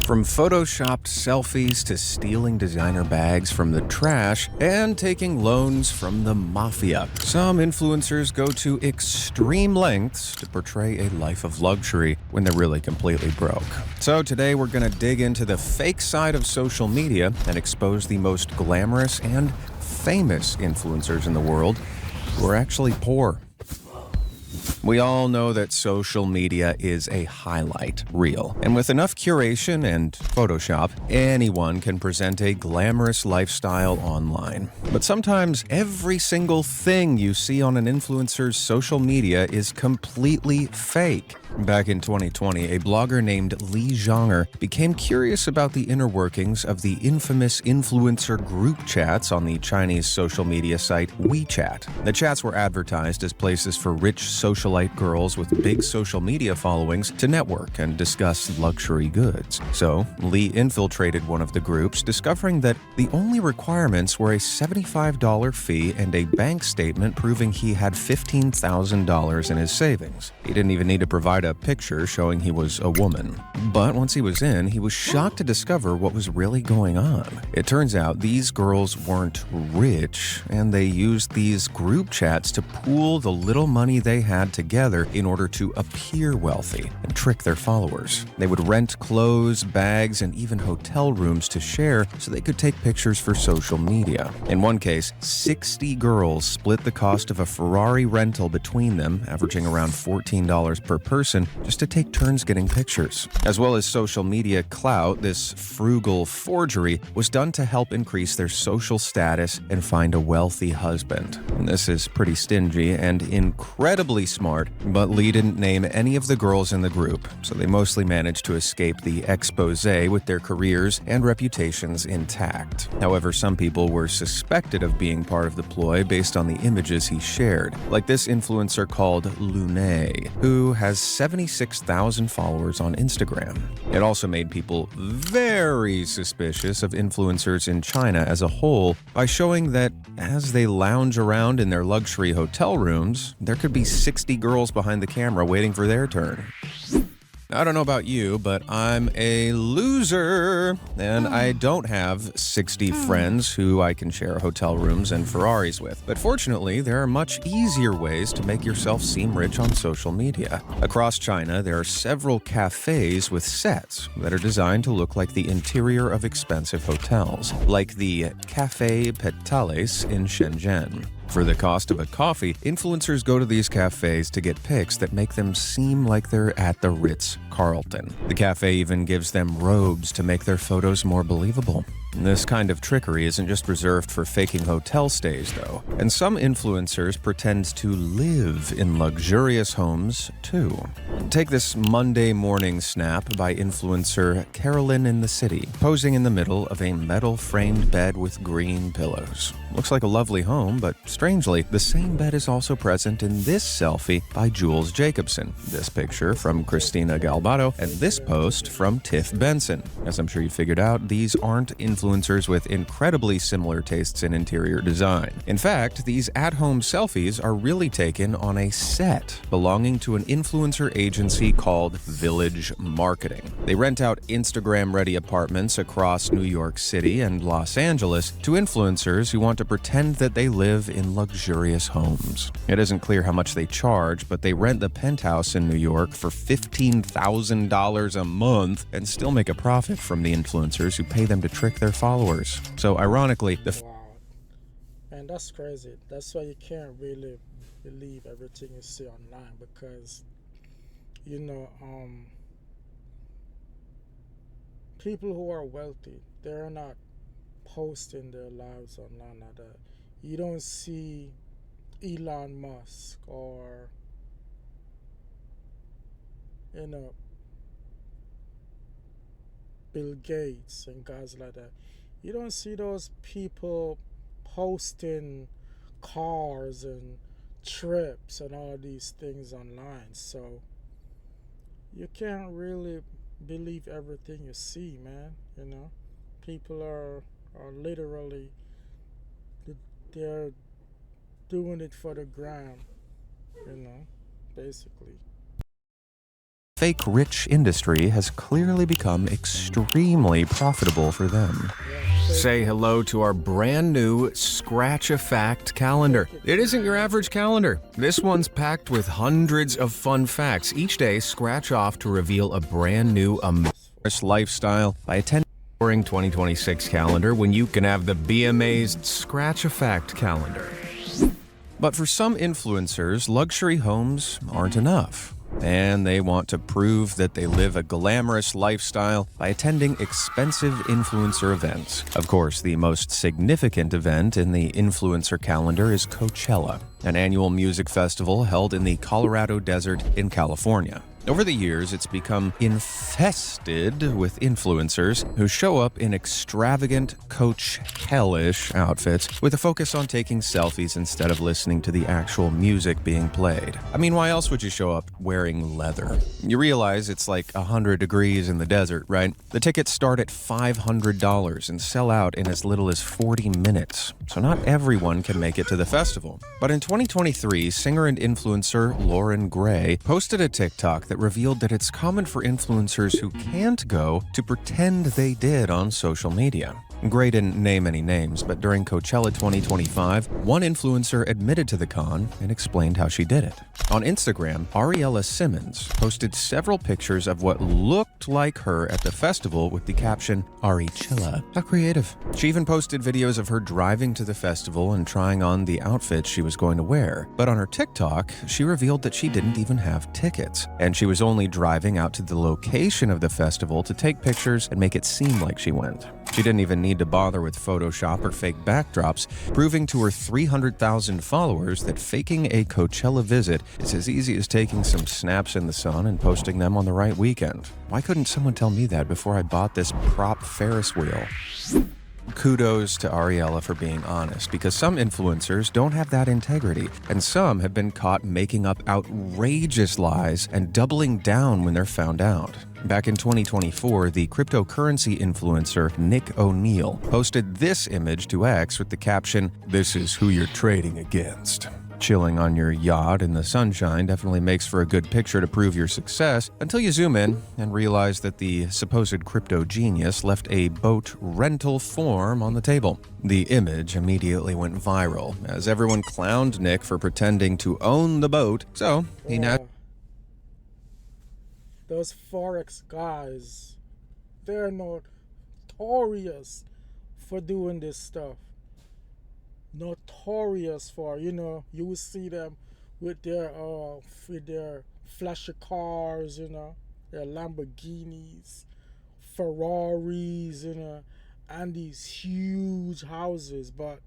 From photoshopped selfies to stealing designer bags from the trash and taking loans from the mafia, some influencers go to extreme lengths to portray a life of luxury when they're really completely broke. So today we're going to dig into the fake side of social media and expose the most glamorous and famous influencers in the world who are actually poor. We all know that social media is a highlight reel, and with enough curation and Photoshop, anyone can present a glamorous lifestyle online. But sometimes every single thing you see on an influencer's social media is completely fake. Back in 2020, a blogger named Li Zhanger became curious about the inner workings of the infamous influencer group chats on the Chinese social media site WeChat. The chats were advertised as places for rich socialite girls with big social media followings to network and discuss luxury goods. So, Li infiltrated one of the groups, discovering that the only requirements were a $75 fee and a bank statement proving he had $15,000 in his savings. He didn't even need to provide a picture showing he was a woman. But once he was in, he was shocked to discover what was really going on. It turns out these girls weren't rich, and they used these group chats to pool the little money they had together in order to appear wealthy and trick their followers. They would rent clothes, bags, and even hotel rooms to share so they could take pictures for social media. In one case, 60 girls split the cost of a Ferrari rental between them, averaging around $14 per person, just to take turns getting pictures. As well as social media clout, this frugal forgery was done to help increase their social status and find a wealthy husband. And this is pretty stingy and incredibly smart, but Lee didn't name any of the girls in the group, so they mostly managed to escape the expose with their careers and reputations intact. However, some people were suspected of being part of the ploy based on the images he shared, like this influencer called Lune, who has 76,000 followers on Instagram. It also made people very suspicious of influencers in China as a whole by showing that as they lounge around in their luxury hotel rooms, there could be 60 girls behind the camera waiting for their turn. I don't know about you, but I'm a loser, and I don't have 60 friends who I can share hotel rooms and Ferraris with. But fortunately, there are much easier ways to make yourself seem rich on social media. Across China, there are several cafes with sets that are designed to look like the interior of expensive hotels, like the Café Petales in Shenzhen. For the cost of a coffee, influencers go to these cafes to get pics that make them seem like they're at the Ritz-Carlton. The cafe even gives them robes to make their photos more believable. This kind of trickery isn't just reserved for faking hotel stays, though, and some influencers pretend to live in luxurious homes, too. Take this Monday morning snap by influencer Carolyn in the City, posing in the middle of a metal-framed bed with green pillows. Looks like a lovely home, but strangely, the same bed is also present in this selfie by Jules Jacobson, this picture from Christina Galbato, and this post from Tiff Benson. As I'm sure you figured out, these aren't influencers with incredibly similar tastes in interior design. In fact, these at-home selfies are really taken on a set belonging to an influencer agency called Village Marketing. They rent out Instagram-ready apartments across New York City and Los Angeles to influencers who want to pretend that they live in luxurious homes. It isn't clear how much they charge, but they rent the penthouse in New York for $15,000 a month and still make a profit from the influencers who pay them to trick their followers. So ironically, Wow, man, that's crazy. That's why you can't really believe everything you see online because, you know, people who are wealthy, they're not posting their lives online like that. You don't see Elon Musk or, you know, Bill Gates and guys like that. You don't see those people posting cars and trips and all these things online. So you can't really believe everything you see, man. You know, people are literally, they're doing it for the gram, you know, basically. fake rich industry has clearly become extremely profitable for them. Say hello to our brand new Scratch a Fact calendar. It isn't your average calendar. This one's packed with hundreds of fun facts. Each day, scratch off to reveal a brand new amazing lifestyle by attending the 2026 calendar when you can have the Be Amazed Scratch a Fact calendar. But for some influencers, luxury homes aren't enough. And they want to prove that they live a glamorous lifestyle by attending expensive influencer events. Of course, the most significant event in the influencer calendar is Coachella, an annual music festival held in the Colorado Desert in California. Over the years, it's become infested with influencers who show up in extravagant Coachella-ish outfits with a focus on taking selfies instead of listening to the actual music being played. I mean, why else would you show up wearing leather? You realize it's like 100 degrees in the desert, right? The tickets start at $500 and sell out in as little as 40 minutes. So not everyone can make it to the festival. But in 2023, singer and influencer Lauren Gray posted a TikTok that revealed that it's common for influencers who can't go to pretend they did on social media. Gray didn't name any names, but during Coachella 2025, one influencer admitted to the con and explained how she did it. On Instagram, Ariella Simmons posted several pictures of what looked like her at the festival with the caption, "Arichilla." How creative. She even posted videos of her driving to the festival and trying on the outfit she was going to wear. But on her TikTok, she revealed that she didn't even have tickets, and she was only driving out to the location of the festival to take pictures and make it seem like she went. She didn't even need to bother with Photoshop or fake backdrops, proving to her 300,000 followers that faking a Coachella visit is as easy as taking some snaps in the sun and posting them on the right weekend. Why couldn't someone tell me that before I bought this prop Ferris wheel? Kudos to Ariella for being honest, because some influencers don't have that integrity, and some have been caught making up outrageous lies and doubling down when they're found out. Back in 2024, the cryptocurrency influencer Nick O'Neill posted this image to X with the caption, "This is who you're trading against." Chilling on your yacht in the sunshine definitely makes for a good picture to prove your success until you zoom in and realize that the supposed crypto genius left a boat rental form on the table. The image immediately went viral as everyone clowned Nick for pretending to own the boat, so he Those Forex guys, they're notorious for doing this stuff. Notorious for, you will see them with their flashy cars, their Lamborghinis, Ferraris, and these huge houses, but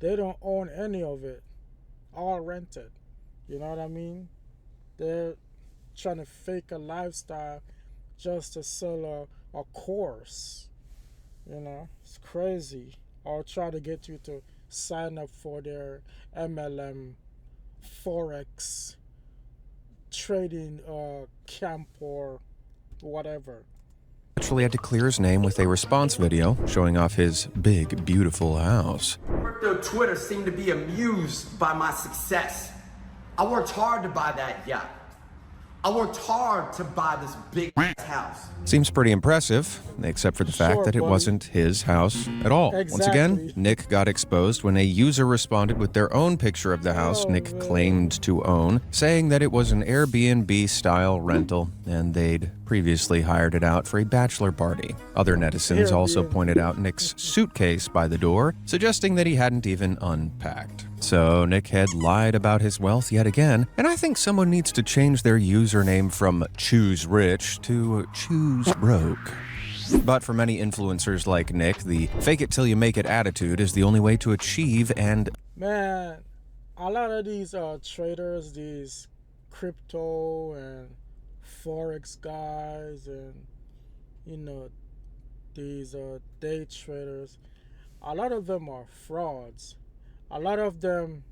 they don't own any of it. All rented. You know what I mean? They're trying to fake a lifestyle just to sell a course. It's crazy. Or try to get you to sign up for their MLM Forex trading camp or whatever. Naturally had to clear his name with a response video showing off his big, beautiful house. Crypto Twitter seemed to be amused by my success. I worked hard to buy that yacht. I worked hard to buy this big house. Seems pretty impressive, except for the fact that it wasn't his house at all. Exactly. Once again, Nick got exposed when a user responded with their own picture of the house Nick claimed to own, saying that it was an Airbnb-style rental and they'd previously hired it out for a bachelor party. Other netizens also pointed out Nick's suitcase by the door, suggesting that he hadn't even unpacked. So Nick had lied about his wealth yet again, and I think someone needs to change their username from Choose Rich to Choose Broke. But for many influencers like Nick, the fake it till you make it attitude is the only way to achieve and... Man, a lot of these traders, these crypto and Forex guys and, these day traders, a lot of them are frauds. A lot of them,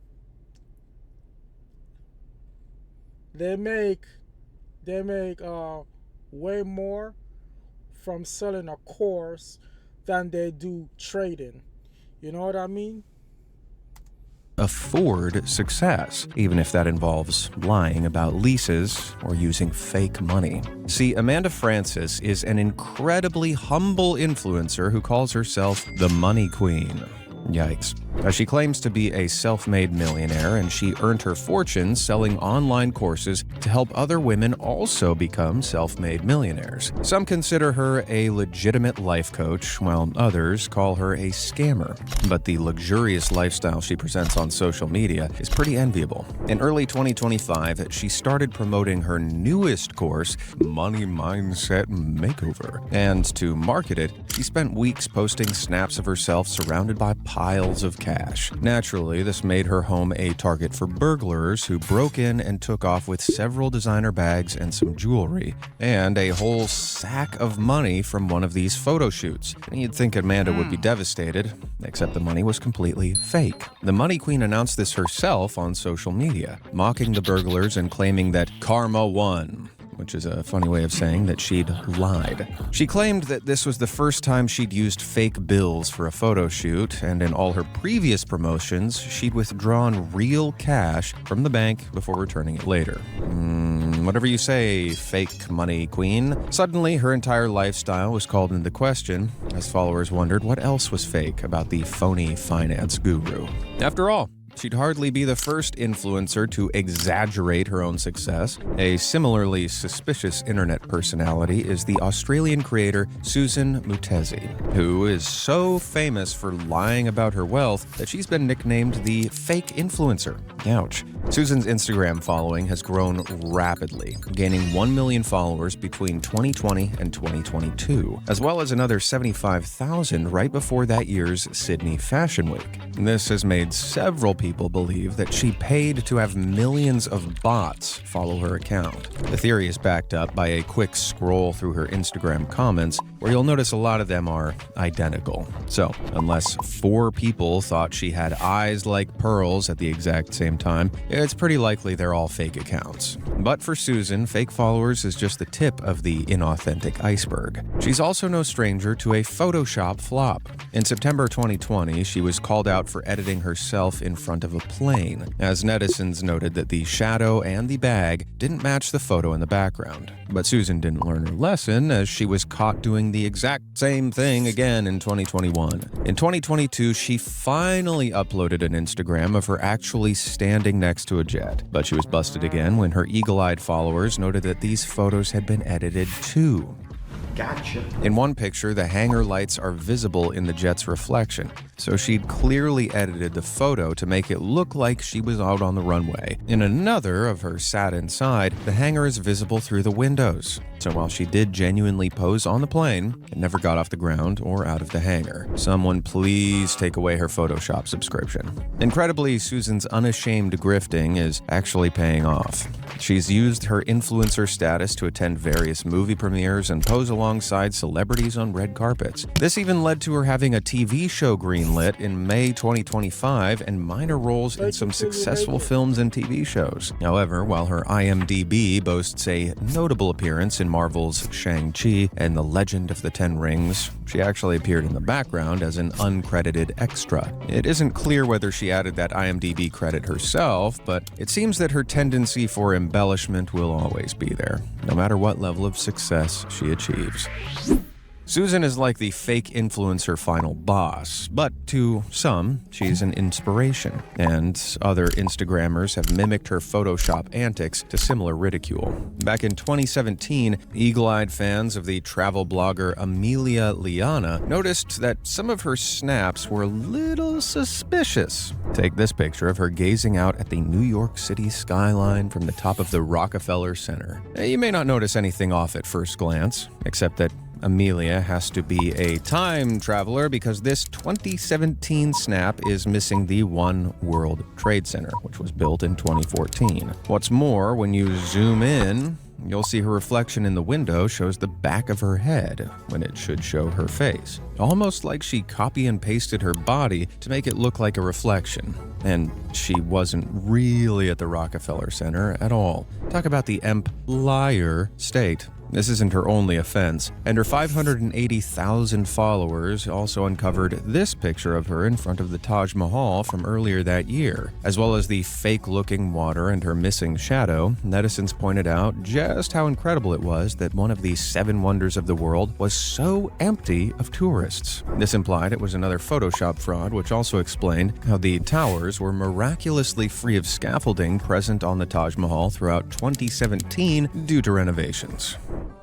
they make way more from selling a course than they do trading. You know what I mean? afford success, even if that involves lying about leases or using fake money. See, Amanda Francis is an incredibly humble influencer who calls herself the Money Queen. Yikes. She claims to be a self-made millionaire, and she earned her fortune selling online courses to help other women also become self-made millionaires. Some consider her a legitimate life coach, while others call her a scammer. But the luxurious lifestyle she presents on social media is pretty enviable. In early 2025, she started promoting her newest course, Money Mindset Makeover. And to market it, she spent weeks posting snaps of herself surrounded by piles of cash. Naturally, this made her home a target for burglars who broke in and took off with several designer bags and some jewelry, and a whole sack of money from one of these photo shoots. You'd think Amanda would be devastated, except the money was completely fake. The Money Queen announced this herself on social media, mocking the burglars and claiming that karma won, which is a funny way of saying that she'd lied. She claimed that this was the first time she'd used fake bills for a photo shoot, and in all her previous promotions, she'd withdrawn real cash from the bank before returning it later. Whatever you say, fake money queen. Suddenly, her entire lifestyle was called into question, as followers wondered what else was fake about the phony finance guru. After all, she'd hardly be the first influencer to exaggerate her own success. A similarly suspicious internet personality is the Australian creator Susan Mutesi, who is so famous for lying about her wealth that she's been nicknamed the fake influencer. Ouch. Susan's Instagram following has grown rapidly, gaining 1 million followers between 2020 and 2022, as well as another 75,000 right before that year's Sydney Fashion Week. This has made several people believe that she paid to have millions of bots follow her account. The theory is backed up by a quick scroll through her Instagram comments, where you'll notice a lot of them are identical. So, unless 4 people thought she had eyes like pearls at the exact same time, it's pretty likely they're all fake accounts. But for Susan, fake followers is just the tip of the inauthentic iceberg. She's also no stranger to a Photoshop flop. In September 2020, she was called out for editing herself in front of a plane, as netizens noted that the shadow and the bag didn't match the photo in the background. But Susan didn't learn her lesson, as she was caught doing the exact same thing again in 2021. In 2022, she finally uploaded an Instagram of her actually standing next to a jet, but she was busted again when her eagle-eyed followers noted that these photos had been edited too. Gotcha. In one picture, the hangar lights are visible in the jet's reflection, so she'd clearly edited the photo to make it look like she was out on the runway. In another of her sat inside, the hangar is visible through the windows. So while she did genuinely pose on the plane, it never got off the ground or out of the hangar. Someone please take away her Photoshop subscription. Incredibly, Susan's unashamed grifting is actually paying off. She's used her influencer status to attend various movie premieres and pose alongside celebrities on red carpets. This even led to her having a TV show greenlit in May 2025 and minor roles in some successful films and TV shows. However, while her IMDb boasts a notable appearance in Marvel's Shang-Chi and The Legend of the Ten Rings, she actually appeared in the background as an uncredited extra. It isn't clear whether she added that IMDb credit herself, but it seems that her tendency for embellishment will always be there, no matter what level of success she achieves. Susan is like the fake influencer final boss, but to some, she's an inspiration, and other Instagrammers have mimicked her Photoshop antics to similar ridicule. Back in 2017, eagle-eyed fans of the travel blogger Amelia Liana noticed that some of her snaps were a little suspicious. Take this picture of her gazing out at the New York City skyline from the top of the Rockefeller Center. You may not notice anything off at first glance, except that Amelia has to be a time traveler because this 2017 snap is missing the One World Trade Center, which was built in 2014. What's more, when you zoom in, you'll see her reflection in the window shows the back of her head when it should show her face. almost like she copy and pasted her body to make it look like a reflection. And she wasn't really at the Rockefeller Center at all. Talk about the liar state. This isn't her only offense, and her 580,000 followers also uncovered this picture of her in front of the Taj Mahal from earlier that year, as well as the fake-looking water and her missing shadow. Netizens pointed out just how incredible it was that one of the 7 wonders of the world was so empty of tourists. This implied it was another Photoshop fraud, which also explained how the towers were miraculously free of scaffolding present on the Taj Mahal throughout 2017 due to renovations.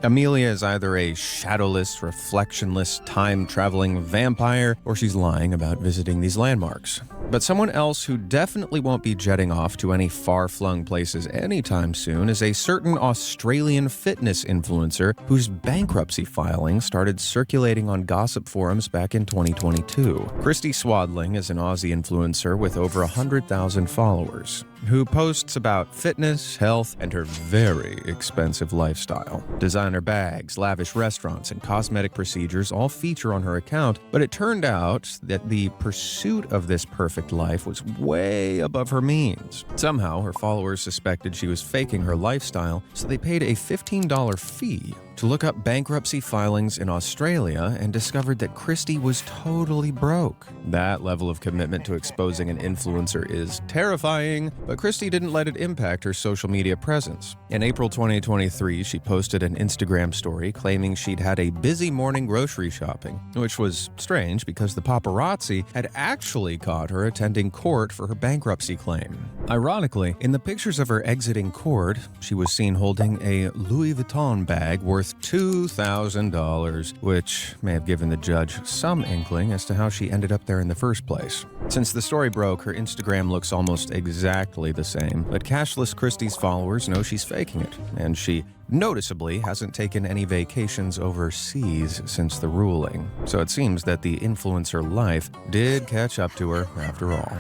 Amelia is either a shadowless, reflectionless, time-traveling vampire, or she's lying about visiting these landmarks. But someone else who definitely won't be jetting off to any far-flung places anytime soon is a certain Australian fitness influencer whose bankruptcy filing started circulating on gossip forums back in 2022. Christy Swadling is an Aussie influencer with over 100,000 followers, who posts about fitness, health, and her very expensive lifestyle. Designer bags, lavish restaurants, and cosmetic procedures all feature on her account, but it turned out that the pursuit of this perfect life was way above her means. Somehow, her followers suspected she was faking her lifestyle, so they paid a $15 fee to look up bankruptcy filings in Australia and discovered that Christy was totally broke. That level of commitment to exposing an influencer is terrifying, but Christy didn't let it impact her social media presence. In April 2023, she posted an Instagram story claiming she'd had a busy morning grocery shopping, which was strange because the paparazzi had actually caught her attending court for her bankruptcy claim. Ironically, in the pictures of her exiting court, she was seen holding a Louis Vuitton bag worth $2,000, which may have given the judge some inkling as to how she ended up there in the first place. Since the story broke, her Instagram looks almost exactly the same, but cashless Christie's followers know she's faking it, and she noticeably hasn't taken any vacations overseas since the ruling. So it seems that the influencer life did catch up to her after all.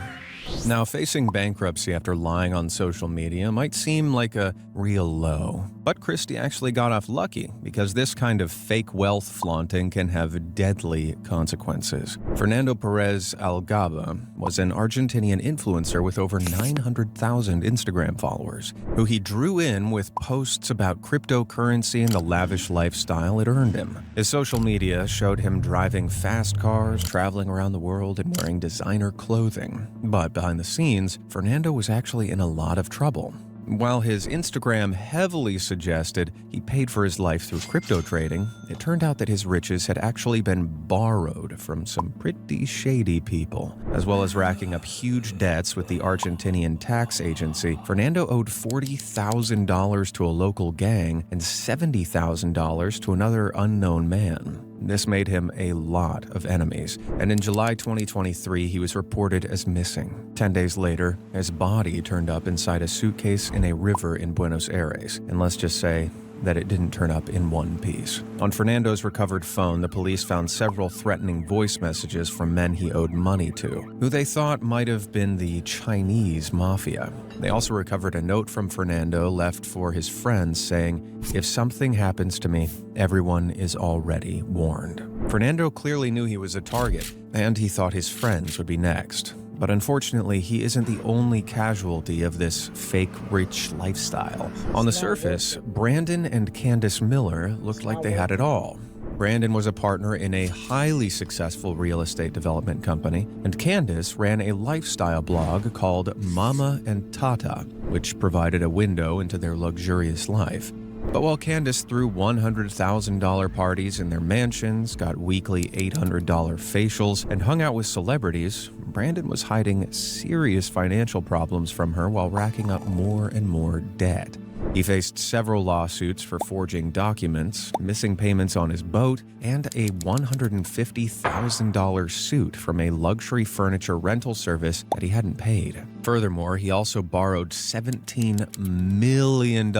Now, facing bankruptcy after lying on social media might seem like a real low, but Christy actually got off lucky because this kind of fake wealth flaunting can have deadly consequences. Fernando Perez Algaba was an Argentinian influencer with over 900,000 Instagram followers, who he drew in with posts about cryptocurrency and the lavish lifestyle it earned him. His social media showed him driving fast cars, traveling around the world, and wearing designer clothing. But behind the scenes, Fernando was actually in a lot of trouble. While his Instagram heavily suggested he paid for his life through crypto trading, it turned out that his riches had actually been borrowed from some pretty shady people. As well as racking up huge debts with the Argentinian tax agency, Fernando owed $40,000 to a local gang and $70,000 to another unknown man. This made him a lot of enemies, and in July 2023, he was reported as missing. 10 days later, his body turned up inside a suitcase in a river in Buenos Aires, and let's just say that it didn't turn up in one piece. On Fernando's recovered phone, the police found several threatening voice messages from men he owed money to, who they thought might have been the Chinese mafia. They also recovered a note from Fernando left for his friends saying, "If something happens to me, everyone is already warned." Fernando clearly knew he was a target, and he thought his friends would be next. But unfortunately, he isn't the only casualty of this fake rich lifestyle. On the surface, Brandon and Candace Miller looked like they had it all. Brandon was a partner in a highly successful real estate development company, and Candace ran a lifestyle blog called Mama and Tata, which provided a window into their luxurious life. But while Candace threw $100,000 parties in their mansions, got weekly $800 facials, and hung out with celebrities, Brandon was hiding serious financial problems from her while racking up more and more debt. He faced several lawsuits for forging documents, missing payments on his boat, and a $150,000 suit from a luxury furniture rental service that he hadn't paid. Furthermore, he also borrowed $17 million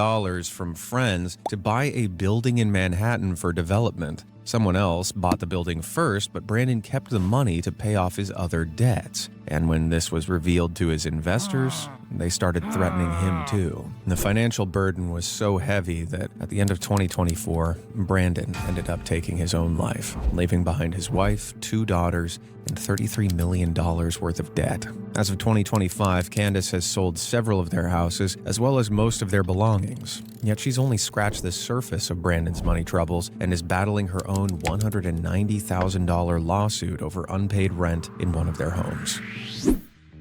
from friends to buy a building in Manhattan for development. Someone else bought the building first, but Brandon kept the money to pay off his other debts. And when this was revealed to his investors, they started threatening him too. The financial burden was so heavy that at the end of 2024, Brandon ended up taking his own life, leaving behind his wife, 2 daughters, and $33 million worth of debt. As of 2025, Candace has sold several of their houses, as well as most of their belongings. Yet she's only scratched the surface of Brandon's money troubles and is battling her own $190,000 lawsuit over unpaid rent in one of their homes.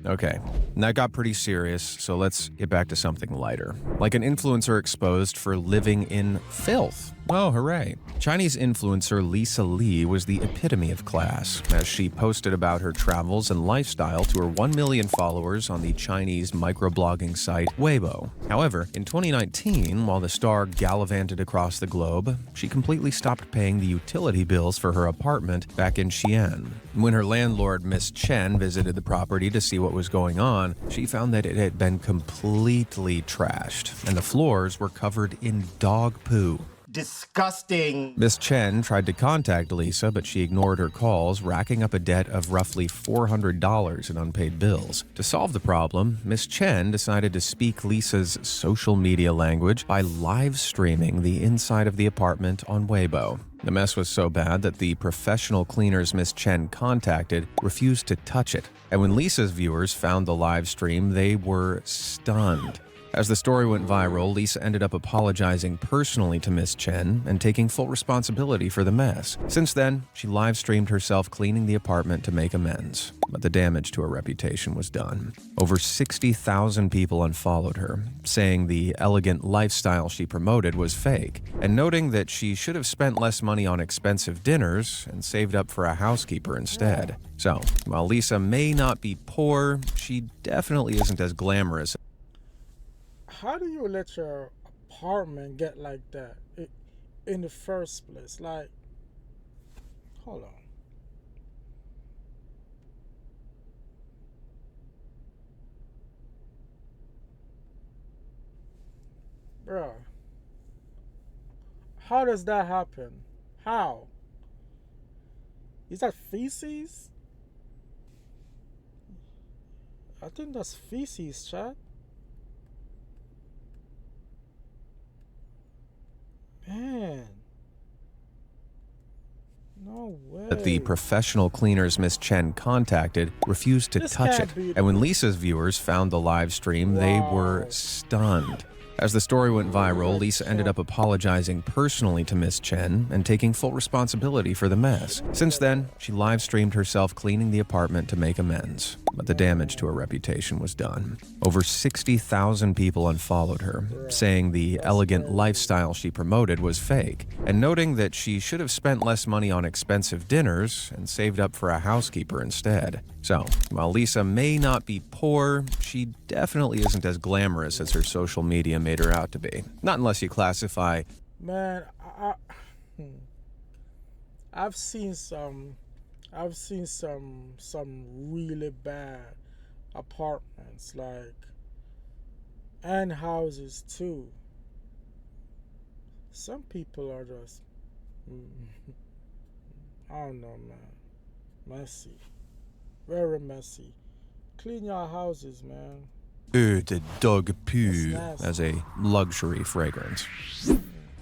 Okay, that got pretty serious, so let's get back to something lighter. Like an influencer exposed for living in filth. Oh, hooray. Chinese influencer Lisa Lee was the epitome of class, as she posted about her travels and lifestyle to her 1 million followers on the Chinese microblogging site Weibo. However, in 2019, while the star gallivanted across the globe, she completely stopped paying the utility bills for her apartment back in Xi'an. When her landlord, Miss Chen, visited the property to see what was going on, she found that it had been completely trashed, and the floors were covered in dog poo. Disgusting. Miss Chen tried to contact Lisa, but she ignored her calls, racking up a debt of roughly $400 in unpaid bills. To solve the problem, Miss Chen decided to speak Lisa's social media language by live streaming the inside of the apartment on Weibo. The mess was so bad that the professional cleaners Miss Chen contacted refused to touch it. And when Lisa's viewers found the live stream, they were stunned. As the story went viral, Lisa ended up apologizing personally to Miss Chen and taking full responsibility for the mess. Since then, she live-streamed herself cleaning the apartment to make amends, but the damage to her reputation was done. Over 60,000 people unfollowed her, saying the elegant lifestyle she promoted was fake, and noting that she should have spent less money on expensive dinners and saved up for a housekeeper instead. So, while Lisa may not be poor, she definitely isn't as glamorous. How do you let your apartment get like that in the first place? Like, hold on. Bruh. How does that happen? How? Is that feces? I think that's feces, chat. Man. No way. That the professional cleaners Miss Chen contacted refused to touch it. And when Lisa's viewers found the live stream, they were stunned. As the story went viral, Lisa ended up apologizing personally to Miss Chen and taking full responsibility for the mess. Since then, she live-streamed herself cleaning the apartment to make amends, but the damage to her reputation was done. Over 60,000 people unfollowed her, saying the elegant lifestyle she promoted was fake, and noting that she should have spent less money on expensive dinners and saved up for a housekeeper instead. So, while Lisa may not be poor, she definitely isn't as glamorous as her social media made her out to be. Not unless you classify... Man, I've seen some really bad apartments, like, and houses too. Some people are just, I don't know, man, messy, very messy. Clean your houses, man. The dog poo as a luxury fragrance.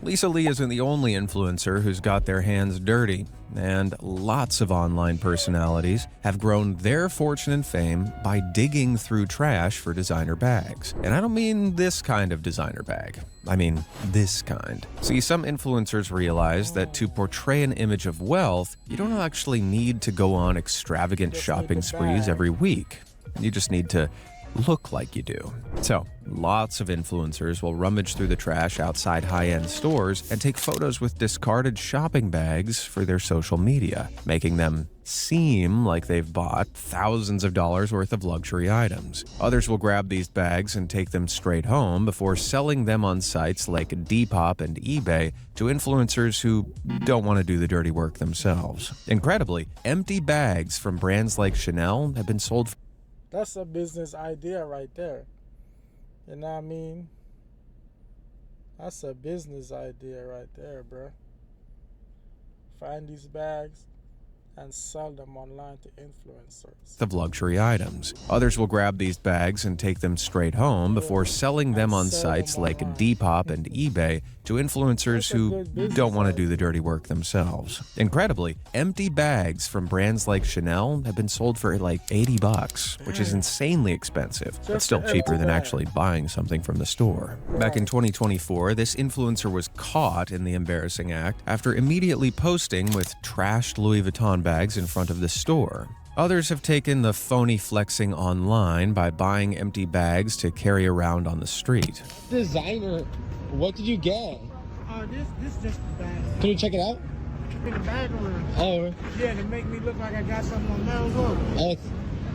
Lisa Lee isn't the only influencer who's got their hands dirty, and lots of online personalities have grown their fortune and fame by digging through trash for designer bags. And I don't mean this kind of designer bag. I mean this kind. See, some influencers realize that to portray an image of wealth, you don't actually need to go on extravagant shopping sprees every week. You just need to look like you do. So, lots of influencers will rummage through the trash outside high-end stores and take photos with discarded shopping bags for their social media, making them seem like they've bought thousands of dollars worth of luxury items. Others will grab these bags and take them straight home before selling them on sites like Depop and eBay to influencers who don't want to do the dirty work themselves. Incredibly, empty bags from brands like Chanel have been sold. That's a business idea right there. You know what I mean? That's a business idea right there, bro. find these bags and sell them online to influencers. Of luxury items. Others will grab these bags and take them straight home before selling them on sites like Depop and eBay to influencers who don't want to do the dirty work themselves. Incredibly, empty bags from brands like Chanel have been sold for like $80, which is insanely expensive, but still cheaper than actually buying something from the store. Back in 2024, this influencer was caught in the embarrassing act after immediately posting with trashed Louis Vuitton bags in front of the store. Others have taken the phony flexing online by buying empty bags to carry around on the street. Designer, what did you get? This just the bag. Can we check it out? Bring the bag around. Oh, Yeah, to make me look like I got something on Melrose.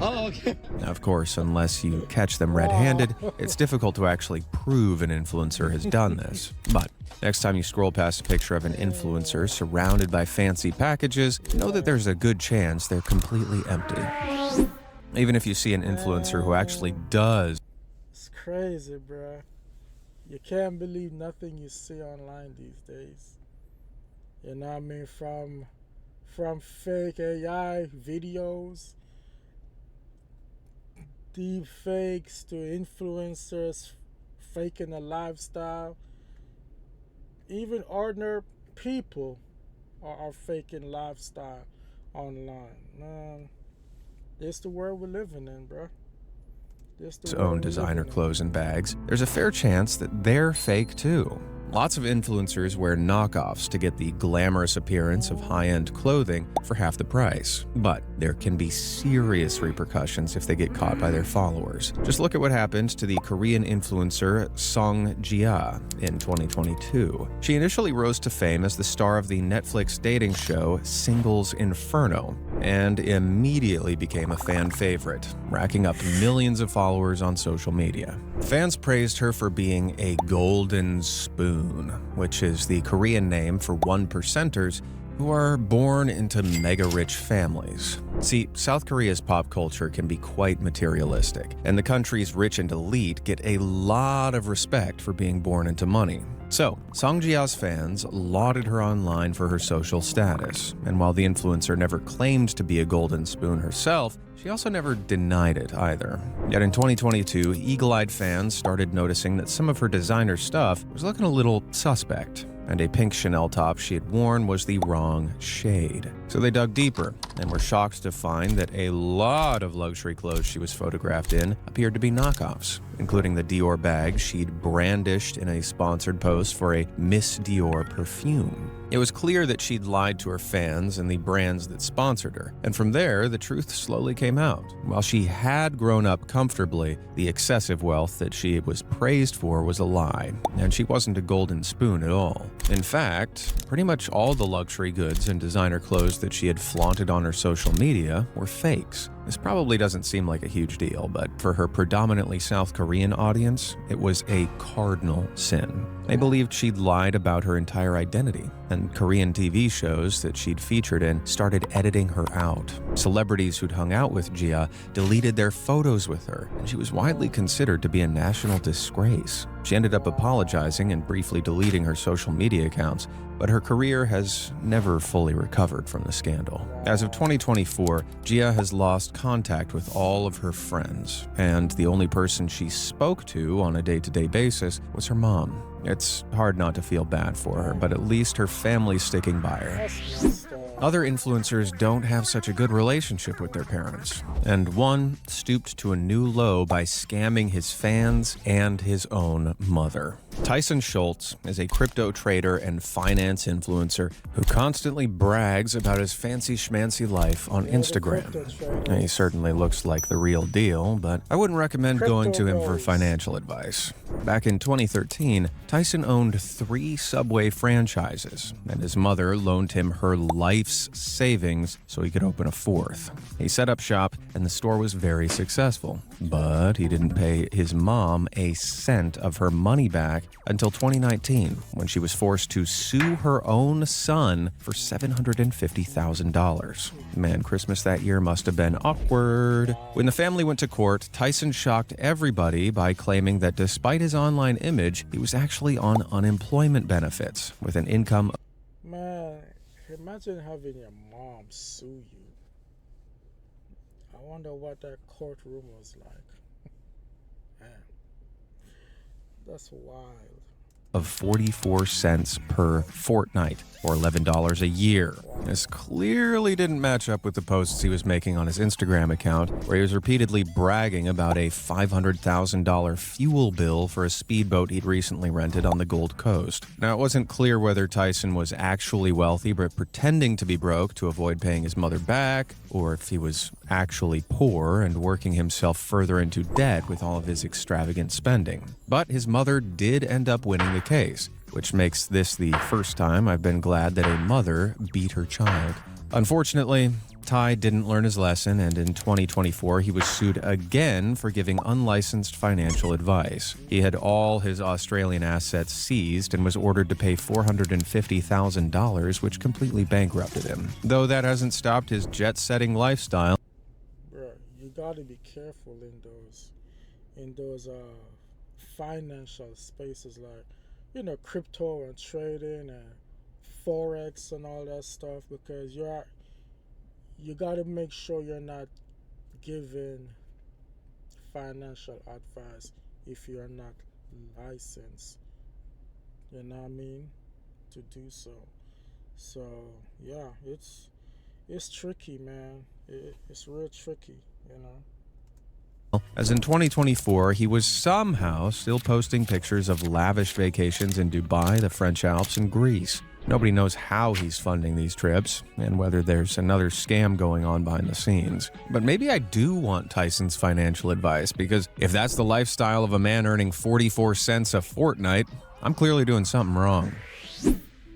okay. Now, of course, unless you catch them red-handed, it's difficult to actually prove an influencer has done this. But next time you scroll past a picture of an influencer surrounded by fancy packages, know that there's a good chance they're completely empty. Even if you see an influencer who actually does. It's crazy, bruh. You can't believe nothing you see online these days. You know what I mean? From fake AI videos, deep fakes, to influencers faking a lifestyle. Even ordinary people are faking lifestyle online. Man, this the world we're living in, bro. Its own designer clothes and bags, there's a fair chance that they're fake too. Lots of influencers wear knockoffs to get the glamorous appearance of high-end clothing for half the price. But there can be serious repercussions if they get caught by their followers. Just look at what happened to the Korean influencer Song Jia in 2022. She initially rose to fame as the star of the Netflix dating show Singles Inferno, and immediately became a fan favorite, racking up millions of followers on social media. Fans praised her for being a golden spoon, which is the Korean name for 1%ers who are born into mega-rich families. See, South Korea's pop culture can be quite materialistic, and the country's rich and elite get a lot of respect for being born into money. So, Song Jia's fans lauded her online for her social status, and while the influencer never claimed to be a golden spoon herself, she also never denied it either. Yet in 2022, eagle-eyed fans started noticing that some of her designer stuff was looking a little suspect, and a pink Chanel top she had worn was the wrong shade. So they dug deeper and were shocked to find that a lot of luxury clothes she was photographed in appeared to be knockoffs, including the Dior bag she'd brandished in a sponsored post for a Miss Dior perfume. It was clear that she'd lied to her fans and the brands that sponsored her, and from there, the truth slowly came out. While she had grown up comfortably, the excessive wealth that she was praised for was a lie, and she wasn't a golden spoon at all. In fact, pretty much all the luxury goods and designer clothes that she had flaunted on her social media were fakes. This probably doesn't seem like a huge deal, but for her predominantly South Korean audience, it was a cardinal sin. They believed she'd lied about her entire identity, and Korean TV shows that she'd featured in started editing her out. Celebrities who'd hung out with Jia deleted their photos with her, and she was widely considered to be a national disgrace. She ended up apologizing and briefly deleting her social media accounts, but her career has never fully recovered from the scandal. As of 2024, Jia has lost contact with all of her friends, and the only person she spoke to on a day-to-day basis was her mom. It's hard not to feel bad for her, but at least her family's sticking by her. Other influencers don't have such a good relationship with their parents, and one stooped to a new low by scamming his fans and his own mother. Tyson Schultz is a crypto trader and finance influencer who constantly brags about his fancy schmancy life on Instagram. He certainly looks like the real deal, but I wouldn't recommend going to him for financial advice. Back in 2013, Tyson owned 3 Subway franchises, and his mother loaned him her life's savings so he could open a 4th. He set up shop, and the store was very successful, but he didn't pay his mom a cent of her money back until 2019, when she was forced to sue her own son for $750,000. Man, Christmas that year must have been awkward. When the family went to court, Tyson shocked everybody by claiming that despite his online image, he was actually on unemployment benefits with an income. Man, Imagine having your mom sue you. I wonder what that courtroom was like. Man, that's wild. Of 44 cents per fortnight, or $11 a year. This clearly didn't match up with the posts he was making on his Instagram account, where he was repeatedly bragging about a $500,000 fuel bill for a speedboat he'd recently rented on the Gold Coast. Now, it wasn't clear whether Tyson was actually wealthy but pretending to be broke to avoid paying his mother back, or if he was actually poor and working himself further into debt with all of his extravagant spending. But his mother did end up winning the case, which makes this the first time I've been glad that a mother beat her child. Unfortunately, Ty didn't learn his lesson, and in 2024 he was sued again for giving unlicensed financial advice. He had all his Australian assets seized and was ordered to pay $450,000, which completely bankrupted him. Though that hasn't stopped his jet-setting lifestyle. Bro, you gotta be careful in those financial spaces, like, you know, crypto and trading and forex and all that stuff, because you got to make sure you're not giving financial advice if you're not licensed, you know what I mean, to do so. So yeah, it's tricky, man. It's real tricky, you know. As in 2024, he was somehow still posting pictures of lavish vacations in Dubai, the French Alps, and Greece. Nobody knows how he's funding these trips, and whether there's another scam going on behind the scenes. But maybe I do want Tyson's financial advice, because if that's the lifestyle of a man earning 44 cents a fortnight, I'm clearly doing something wrong.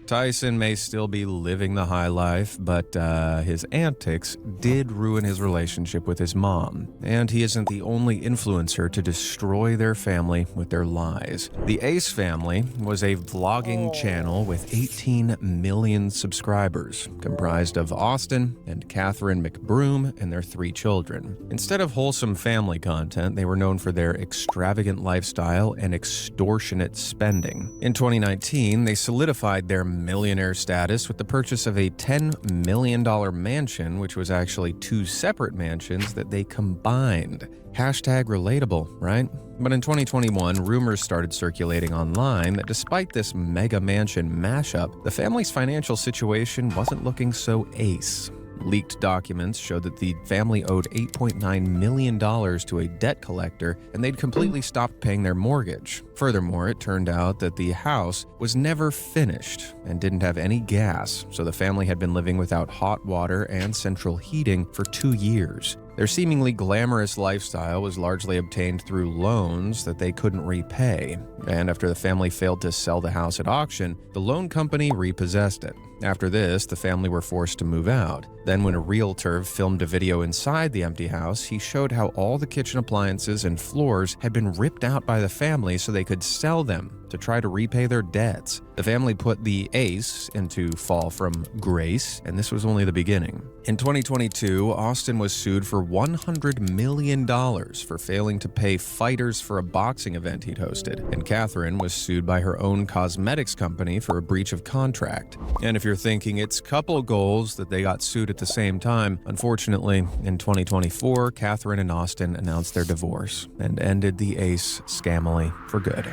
Tyson may still be living the high life, but his antics did ruin his relationship with his mom. And he isn't the only influencer to destroy their family with their lies. The Ace family was a vlogging channel with 18 million subscribers, comprised of Austin and Catherine McBroom and their 3 children. Instead of wholesome family content, they were known for their extravagant lifestyle and extortionate spending. In 2019, they solidified their millionaire status with the purchase of a $10 million mansion, which was actually 2 separate mansions that they combined. Hashtag relatable, right? But in 2021, rumors started circulating online that despite this mega mansion mashup, the family's financial situation wasn't looking so ace. Leaked documents showed that the family owed $8.9 million to a debt collector, and they'd completely stopped paying their mortgage. Furthermore, it turned out that the house was never finished and didn't have any gas, so the family had been living without hot water and central heating for 2 years. Their seemingly glamorous lifestyle was largely obtained through loans that they couldn't repay, and after the family failed to sell the house at auction, the loan company repossessed it. After this, the family were forced to move out. Then when a realtor filmed a video inside the empty house, he showed how all the kitchen appliances and floors had been ripped out by the family so they could sell them to try to repay their debts. The family put the Ace into fall from grace, and this was only the beginning. In 2022, Austin was sued for $100 million for failing to pay fighters for a boxing event he'd hosted, and Catherine was sued by her own cosmetics company for a breach of contract. And if you're thinking it's couple goals that they got sued at the same time, unfortunately, in 2024, Catherine and Austin announced their divorce and ended the Ace scamily for good.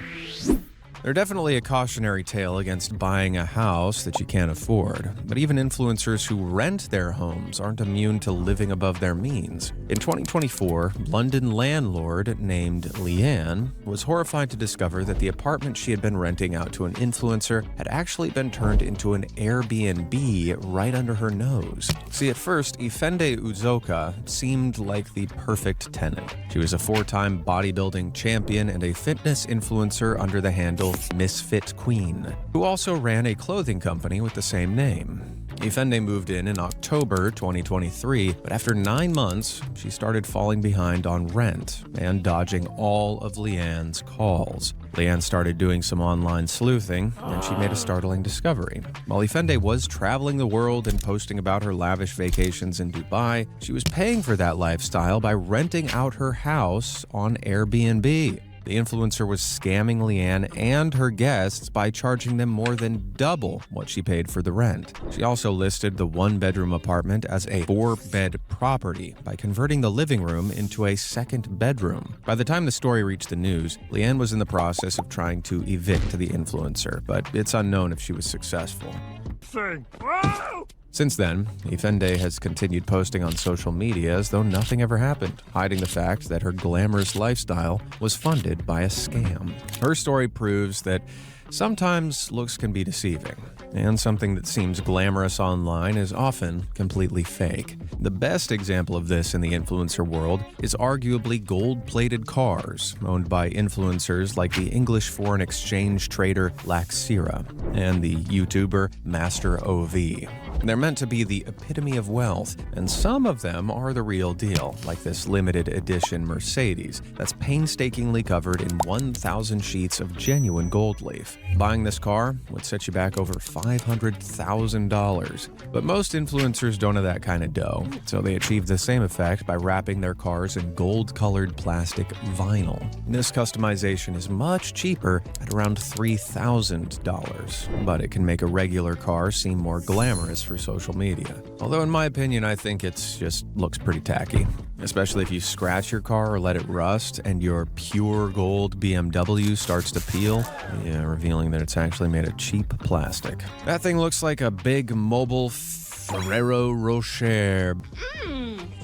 They're definitely a cautionary tale against buying a house that you can't afford, but even influencers who rent their homes aren't immune to living above their means. In 2024, London landlord named Leanne was horrified to discover that the apartment she had been renting out to an influencer had actually been turned into an Airbnb right under her nose. See, at first, Ifende Uzoka seemed like the perfect tenant. She was a 4-time bodybuilding champion and a fitness influencer under the handle Misfit Queen, who also ran a clothing company with the same name. Ifende moved in October 2023, but after 9 months, she started falling behind on rent and dodging all of Leanne's calls. Leanne started doing some online sleuthing, and she made a startling discovery. While Ifende was traveling the world and posting about her lavish vacations in Dubai, she was paying for that lifestyle by renting out her house on Airbnb. The influencer was scamming Leanne and her guests by charging them more than double what she paid for the rent. She also listed the one-bedroom apartment as a 4-bed property by converting the living room into a second bedroom. By the time the story reached the news, Leanne was in the process of trying to evict the influencer, but it's unknown if she was successful. Since then, Ifende has continued posting on social media as though nothing ever happened, hiding the fact that her glamorous lifestyle was funded by a scam. Her story proves that sometimes looks can be deceiving, and something that seems glamorous online is often completely fake. The best example of this in the influencer world is arguably gold-plated cars, owned by influencers like the English foreign exchange trader Laxira and the YouTuber Master OV. They're meant to be the epitome of wealth, and some of them are the real deal, like this limited edition Mercedes that's painstakingly covered in 1,000 sheets of genuine gold leaf. Buying this car would set you back over $500,000. But most influencers don't have that kind of dough, so they achieve the same effect by wrapping their cars in gold-colored plastic vinyl. This customization is much cheaper at around $3,000, but it can make a regular car seem more glamorous for social media. Although in my opinion, I think it's just looks pretty tacky. Especially if you scratch your car or let it rust and your pure gold BMW starts to peel, revealing that it's actually made of cheap plastic. That thing looks like a big mobile Ferrero Rocher.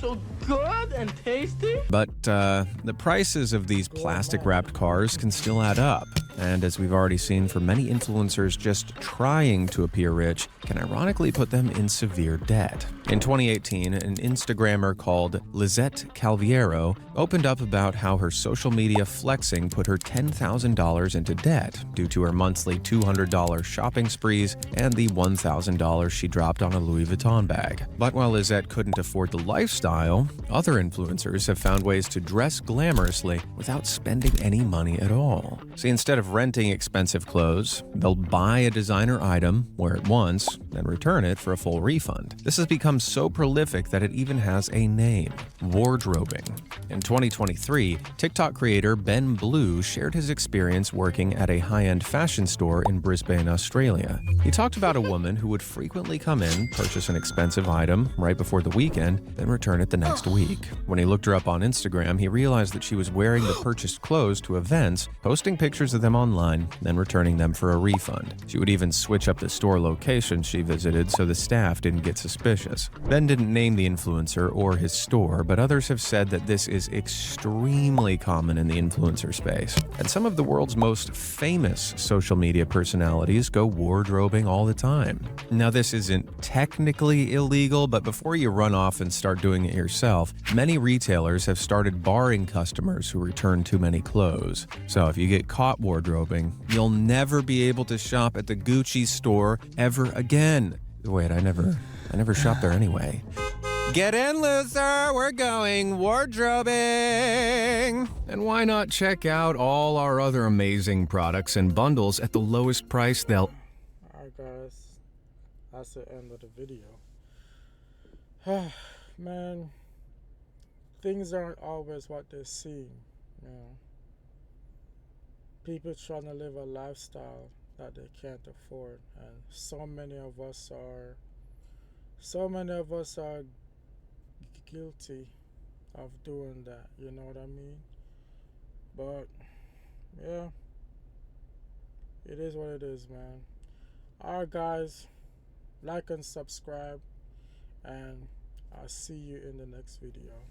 So good and tasty. But the prices of these plastic-wrapped cars can still add up. And as we've already seen for many influencers, just trying to appear rich can ironically put them in severe debt. In 2018, an Instagrammer called Lizette Calviero opened up about how her social media flexing put her $10,000 into debt due to her monthly $200 shopping sprees and the $1,000 she dropped on a Louis Vuitton bag. But while Lizette couldn't afford the lifestyle, other influencers have found ways to dress glamorously without spending any money at all. See, instead of renting expensive clothes, they'll buy a designer item, wear it once, then return it for a full refund. This has become so prolific that it even has a name: wardrobing. In 2023, TikTok creator Ben Blue shared his experience working at a high-end fashion store in Brisbane, Australia. He talked about a woman who would frequently come in, purchase an expensive item right before the weekend, then return it the next week. When he looked her up on Instagram, he realized that she was wearing the purchased clothes to events, posting pictures of them online, then returning them for a refund. She would even switch up the store location she visited so the staff didn't get suspicious. Ben didn't name the influencer or his store, but others have said that this is extremely common in the influencer space. And some of the world's most famous social media personalities go wardrobing all the time. Now, this isn't technically illegal, but before you run off and start doing it yourself, many retailers have started barring customers who return too many clothes. So if you get caught wardrobing, you'll never be able to shop at the Gucci store ever again. Wait, I never shopped there anyway. Get in, loser! We're going wardrobing! And why not check out all our other amazing products and bundles at the lowest price they'll... Alright guys, that's the end of the video. Man, things aren't always what they seem, you know. People trying to live a lifestyle that they can't afford, and so many of us are guilty of doing that, you know what I mean? But yeah, it is what it is, man. Alright guys, like and subscribe, and I'll see you in the next video.